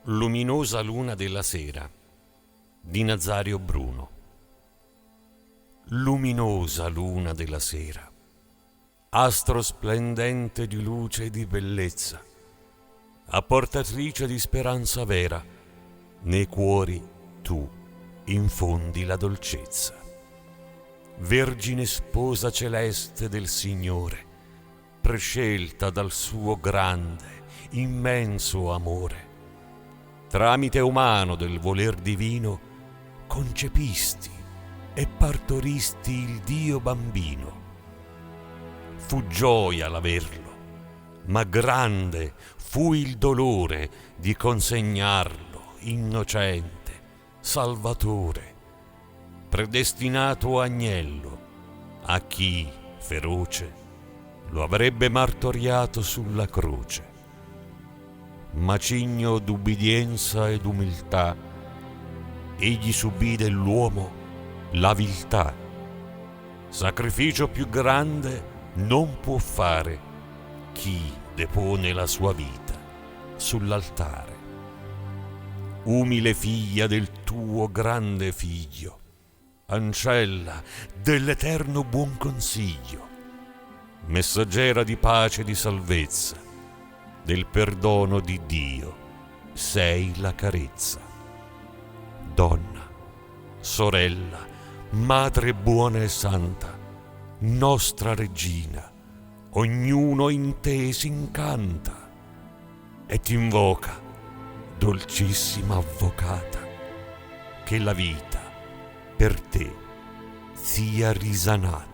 Luminosa luna della sera di Nazario Bruno. Luminosa luna della sera, astro splendente di luce e di bellezza, apportatrice di speranza vera, nei cuori tu infondi la dolcezza. Vergine sposa celeste del Signore, prescelta dal suo grande, immenso amore, tramite umano del voler divino, concepisti e partoristi il Dio bambino. Fu gioia l'averlo, ma grande fu il dolore di consegnarlo innocente, salvatore, predestinato agnello a chi, feroce, lo avrebbe martoriato sulla croce. Macigno d'ubbidienza ed umiltà, egli subì dell'uomo la viltà. Sacrificio più grande non può fare chi depone la sua vita sull'altare. Umile figlia del tuo grande figlio, ancella dell'eterno buon consiglio, messaggera di pace e di salvezza, del perdono di Dio sei la carezza. Donna, sorella, madre buona e santa, nostra regina, ognuno in te si incanta e t'invoca, dolcissima avvocata, che la vita per te sia risanata.